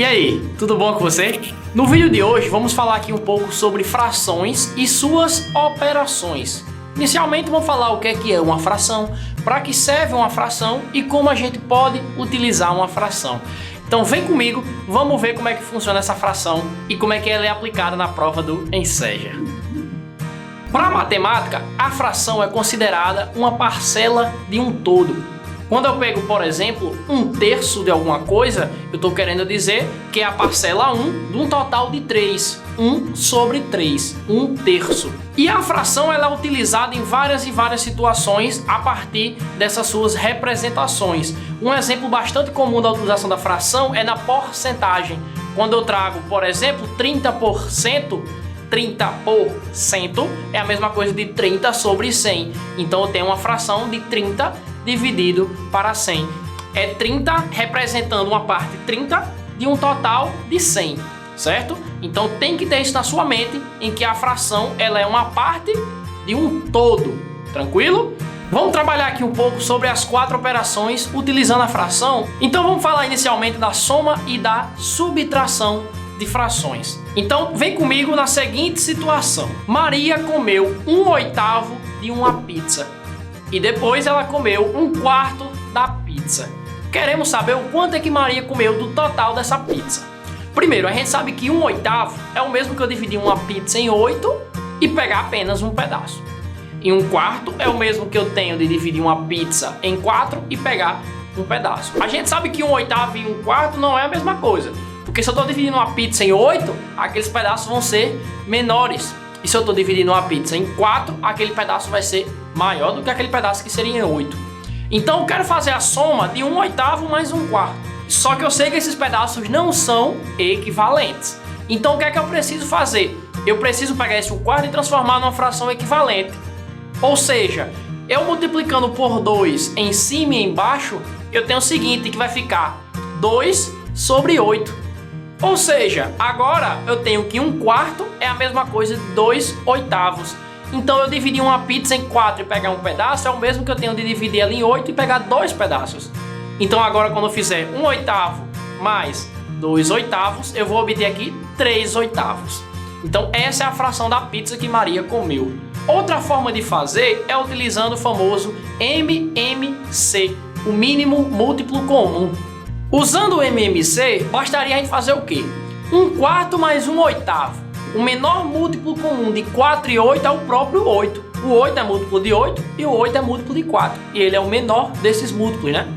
E aí, tudo bom com você? No vídeo de hoje vamos falar aqui um pouco sobre frações e suas operações. Inicialmente vamos falar o que é uma fração, para que serve uma fração e como a gente pode utilizar uma fração. Então vem comigo, vamos ver como é que funciona essa fração e como é que ela é aplicada na prova do Enseja. Para a matemática, a fração é considerada uma parcela de um todo. Quando eu pego, por exemplo, 1/3 de alguma coisa, eu estou querendo dizer que é a parcela 1 de um total de 3. 1 sobre 3, 1/3. E a fração ela é utilizada em várias e várias situações a partir dessas suas representações. Um exemplo bastante comum da utilização da fração é na porcentagem. Quando eu trago, por exemplo, 30%, 30% é a mesma coisa de 30 sobre 100. Então eu tenho uma fração de 30 dividido para 100. É 30 representando uma parte 30 de um total de 100, certo? Então tem que ter isso na sua mente, em que a fração ela é uma parte de um todo, tranquilo? Vamos trabalhar aqui um pouco sobre as 4 operações utilizando a fração. Então vamos falar inicialmente da soma e da subtração de frações. Então vem comigo na seguinte situação. Maria comeu 1/8 de uma pizza e depois ela comeu 1/4 da pizza. Queremos saber o quanto é que Maria comeu do total dessa pizza. Primeiro, a gente sabe que 1/8 é o mesmo que eu dividir uma pizza em 8 e pegar apenas um pedaço. E 1/4 é o mesmo que eu tenho de dividir uma pizza em 4 e pegar um pedaço. A gente sabe que 1/8 e 1/4 não é a mesma coisa. Porque se eu estou dividindo uma pizza em 8, aqueles pedaços vão ser menores. E se eu estou dividindo uma pizza em 4, aquele pedaço vai ser maior do que aquele pedaço que seria em 8. Então eu quero fazer a soma de 1/8 mais 1/4. Só que eu sei que esses pedaços não são equivalentes. Então o que é que eu preciso fazer? Eu preciso pegar esse 1/4 e transformar numa fração equivalente. Ou seja, eu multiplicando por 2 em cima e embaixo, eu tenho o seguinte, que vai ficar 2 sobre 8. Ou seja, agora eu tenho que 1/4 é a mesma coisa de 2/8. Então eu dividir uma pizza em 4 e pegar um pedaço é o mesmo que eu tenho de dividir ela em 8 e pegar 2 pedaços. Então agora quando eu fizer 1/8 mais 2/8, eu vou obter aqui 3/8. Então essa é a fração da pizza que Maria comeu. Outra forma de fazer é utilizando o famoso MMC, o mínimo múltiplo comum. Usando o MMC, bastaria a gente fazer o quê? 1/4 mais 1/8. O menor múltiplo comum de 4 e 8 é o próprio 8. O 8 é múltiplo de 8 e o 8 é múltiplo de 4. E ele é o menor desses múltiplos, né?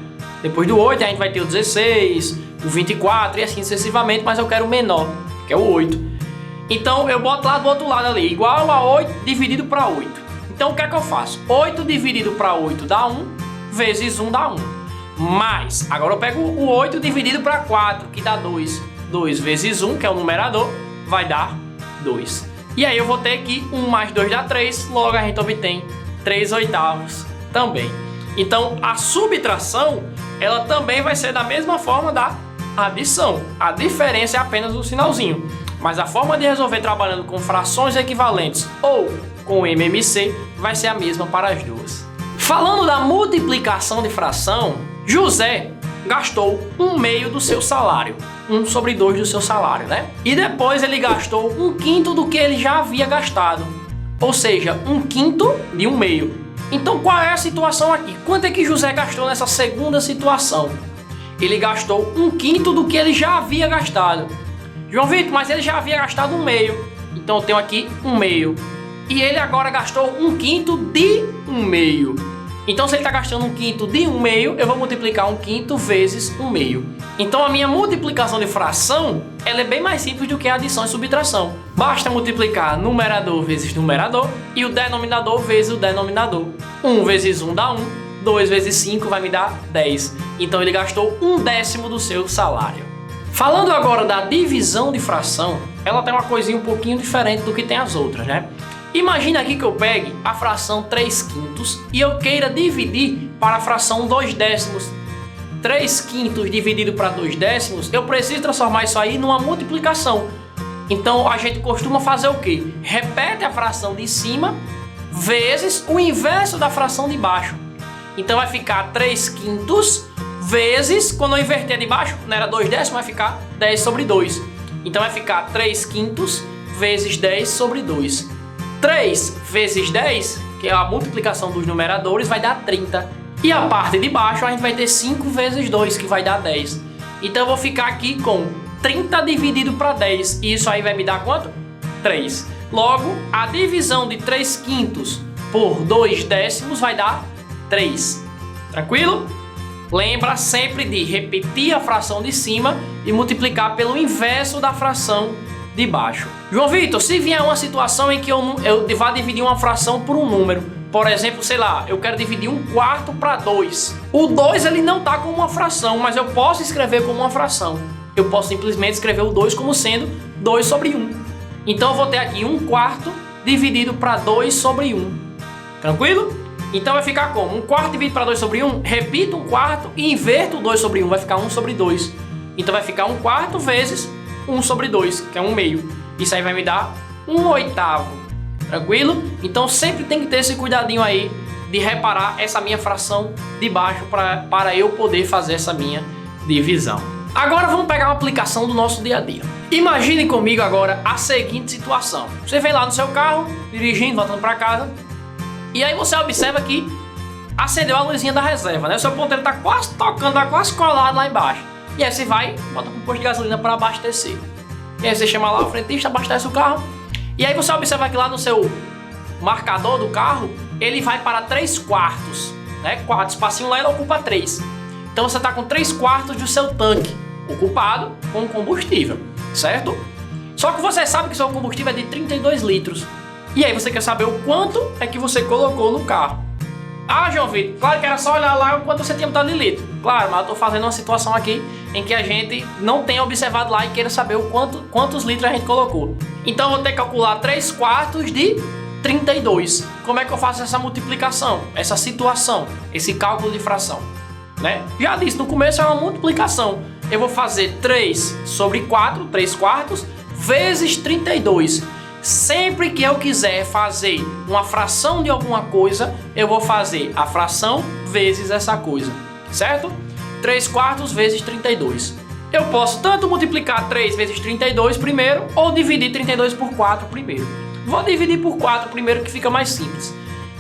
Depois do 8 a gente vai ter o 16, o 24 e assim sucessivamente, mas eu quero o menor, que é o 8. Então eu boto lá do outro lado ali, igual a 8 dividido para 8. Então o que é que eu faço? 8 dividido para 8 dá 1, vezes 1 dá 1. Mas, agora eu pego o 8 dividido para 4, que dá 2. 2 vezes 1, que é o numerador, vai dar 2. E aí eu vou ter que 1 mais 2 dá 3, logo a gente obtém 3/8 também. Então a subtração, ela também vai ser da mesma forma da adição. A diferença é apenas o sinalzinho. Mas a forma de resolver trabalhando com frações equivalentes ou com MMC vai ser a mesma para as duas. Falando da multiplicação de fração, José gastou 1/2 do seu salário, 1 sobre 2 do seu salário, né? E depois ele gastou 1/5 do que ele já havia gastado, ou seja, 1/5 de 1/2. Então qual é a situação aqui? Quanto é que José gastou nessa segunda situação? Ele gastou 1/5 do que ele já havia gastado. João Vitor, mas ele já havia gastado 1/2, então eu tenho aqui 1/2. E ele agora gastou 1/5 de 1/2. Então se ele está gastando 1/5 de 1/2, eu vou multiplicar 1/5 vezes 1/2. Então a minha multiplicação de fração ela é bem mais simples do que a adição e subtração. Basta multiplicar numerador vezes numerador e o denominador vezes o denominador. 1 vezes 1 dá 1, 2 vezes 5 vai me dar 10. Então ele gastou 1/10 do seu salário. Falando agora da divisão de fração, ela tem uma coisinha um pouquinho diferente do que tem as outras, né? Imagina aqui que eu pegue a fração 3/5 e eu queira dividir para a fração 2/10. 3/5 dividido para 2/10, eu preciso transformar isso aí numa multiplicação. Então a gente costuma fazer o quê? Repete a fração de cima vezes o inverso da fração de baixo. Então vai ficar 3/5 vezes, quando eu inverter de baixo, não era 2 décimos, vai ficar 10 sobre 2. Então vai ficar 3 quintos vezes 10 sobre 2. 3 vezes 10, que é a multiplicação dos numeradores, vai dar 30. E a parte de baixo a gente vai ter 5 vezes 2, que vai dar 10. Então eu vou ficar aqui com 30 dividido para 10. E isso aí vai me dar quanto? 3. Logo, a divisão de 3 quintos por 2 décimos vai dar 3. Tranquilo? Lembra sempre de repetir a fração de cima e multiplicar pelo inverso da fração de baixo. João Vitor, se vier uma situação em que eu vá dividir uma fração por um número, por exemplo, sei lá, eu quero dividir 1/4 para 2. O 2 ele não está como uma fração, mas eu posso escrever como uma fração. Eu posso simplesmente escrever o 2 como sendo 2 sobre 1. Então eu vou ter aqui 1/4 dividido para 2 sobre 1. Tranquilo? Então vai ficar como? 1/4 dividido para 2 sobre 1, repito 1/4 e inverto o 2 sobre 1, vai ficar 1 sobre 2. Então vai ficar 1/4 vezes 1 sobre 2, que é 1/2. Isso aí vai me dar 1/8. Tranquilo? Então sempre tem que ter esse cuidadinho aí de reparar essa minha fração de baixo para eu poder fazer essa minha divisão. Agora vamos pegar uma aplicação do nosso dia a dia. Imagine comigo agora a seguinte situação. Você vem lá no seu carro, dirigindo, voltando para casa, e aí você observa que acendeu a luzinha da reserva, né? O seu ponteiro está quase tocando, está quase colado lá embaixo. E aí você vai, bota um posto de gasolina para abastecer. E aí você chama lá o frentista, abastece o carro. E aí você observa que lá no seu marcador do carro, ele vai para 3/4, né? O espacinho lá ele ocupa 3. Então você está com 3/4 do seu tanque ocupado com combustível, certo? Só que você sabe que seu combustível é de 32 litros. E aí você quer saber o quanto é que você colocou no carro. Ah, João Vitor, claro que era só olhar lá o quanto você tinha botado de litro. Claro, mas eu estou fazendo uma situação aqui em que a gente não tem observado lá e queira saber o quantos litros a gente colocou. Então eu vou ter que calcular 3/4 de 32. Como é que eu faço essa multiplicação, essa situação, esse cálculo de fração? Né? Já disse, no começo é uma multiplicação. Eu vou fazer 3 sobre 4, 3/4, vezes 32. Sempre que eu quiser fazer uma fração de alguma coisa, eu vou fazer a fração vezes essa coisa, certo? 3/4 vezes 32. Eu posso tanto multiplicar 3 vezes 32 primeiro, ou dividir 32 por 4 primeiro. Vou dividir por 4 primeiro, que fica mais simples.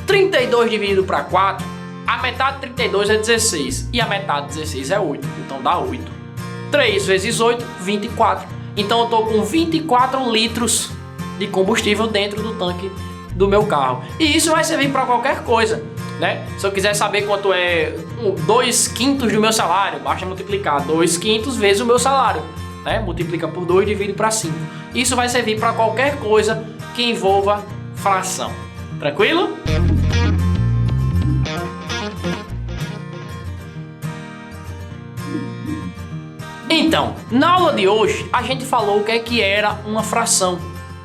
32 dividido para 4, a metade de 32 é 16, e a metade de 16 é 8, então dá 8. 3 vezes 8, 24. Então eu estou com 24 litros de combustível dentro do tanque do meu carro. E isso vai servir para qualquer coisa, né? Se eu quiser saber quanto é 2 quintos do meu salário, basta multiplicar 2 quintos vezes o meu salário, né? Multiplica por 2 e divide para 5. Isso vai servir para qualquer coisa que envolva fração. Tranquilo? Então, na aula de hoje a gente falou o que era uma fração.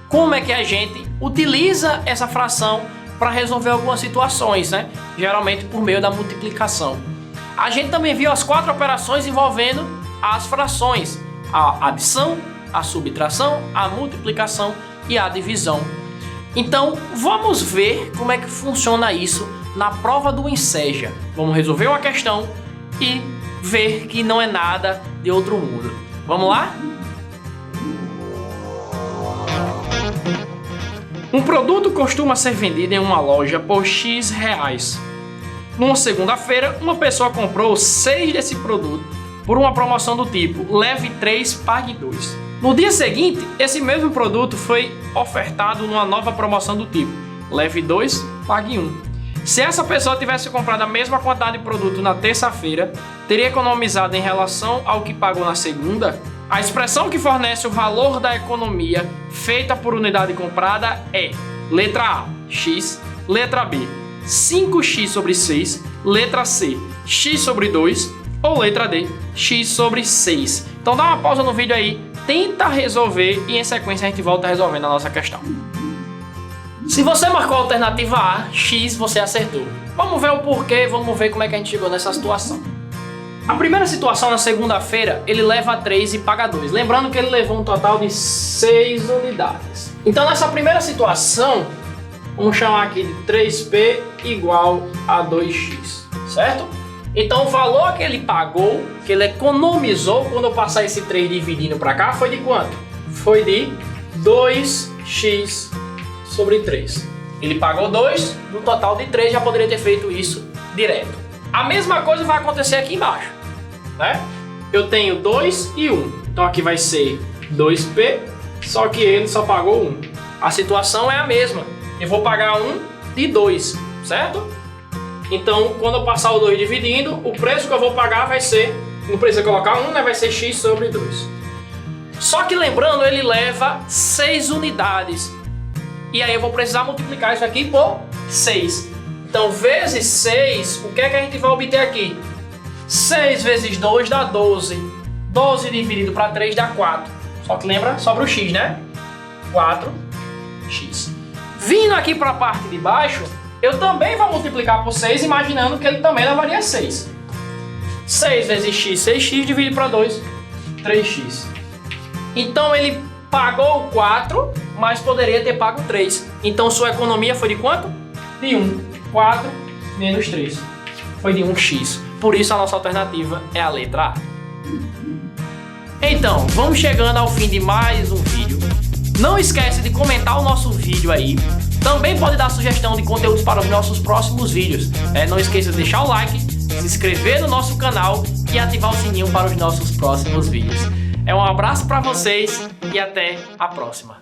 Como é que a gente utiliza essa fração para resolver algumas situações, né? Geralmente por meio da multiplicação. A gente também viu as 4 operações envolvendo as frações: a adição, a subtração, a multiplicação e a divisão. Então, vamos ver como é que funciona isso na prova do Enseja. Vamos resolver uma questão e ver que não é nada de outro mundo. Vamos lá? Um produto costuma ser vendido em uma loja por X reais. Numa segunda-feira, uma pessoa comprou 6 desse produto por uma promoção do tipo leve 3, pague 2. No dia seguinte, esse mesmo produto foi ofertado numa nova promoção do tipo leve 2, pague 1. Se essa pessoa tivesse comprado a mesma quantidade de produto na terça-feira, teria economizado em relação ao que pagou na segunda? A expressão que fornece o valor da economia feita por unidade comprada é: letra A, x, letra B, 5x sobre 6, letra C, x sobre 2, ou letra D, x sobre 6. Então dá uma pausa no vídeo aí, tenta resolver e em sequência a gente volta resolvendo a nossa questão. Se você marcou a alternativa A, x, você acertou. Vamos ver o porquê, vamos ver como é que a gente chegou nessa situação. A primeira situação, na segunda-feira, ele leva 3 e paga 2. Lembrando que ele levou um total de 6 unidades. Então, nessa primeira situação, vamos chamar aqui de 3P igual a 2x, certo? Então o valor que ele pagou, que ele economizou quando eu passar esse 3 dividindo para cá, foi de quanto? Foi de 2x sobre 3. Ele pagou 2, no total de 3, já poderia ter feito isso direto. A mesma coisa vai acontecer aqui embaixo, né? Eu tenho 2 e 1. Então aqui vai ser 2p, só que ele só pagou 1. A situação é a mesma. Eu vou pagar 1 de 2, certo? Então, quando eu passar o 2 dividindo, o preço que eu vou pagar vai ser, não precisa colocar 1, né? Vai ser x sobre 2. Só que lembrando, ele leva 6 unidades. E aí eu vou precisar multiplicar isso aqui por 6. Então, vezes 6, o que é que a gente vai obter aqui? 6 vezes 2 dá 12. 12 dividido para 3 dá 4. Só que lembra, sobra o x, né? 4x. Vindo aqui para a parte de baixo, eu também vou multiplicar por 6, imaginando que ele também levaria 6. 6 vezes x, 6x, dividido para 2, 3x. Então ele pagou 4, mas poderia ter pago 3. Então sua economia foi de quanto? De 1. 4 menos 3. Foi de 1x. Por isso a nossa alternativa é a letra A. Então, vamos chegando ao fim de mais um vídeo. Não esquece de comentar o nosso vídeo aí. Também pode dar sugestão de conteúdos para os nossos próximos vídeos. Não esqueça de deixar o like, se inscrever no nosso canal e ativar o sininho para os nossos próximos vídeos. Um abraço para vocês e até a próxima.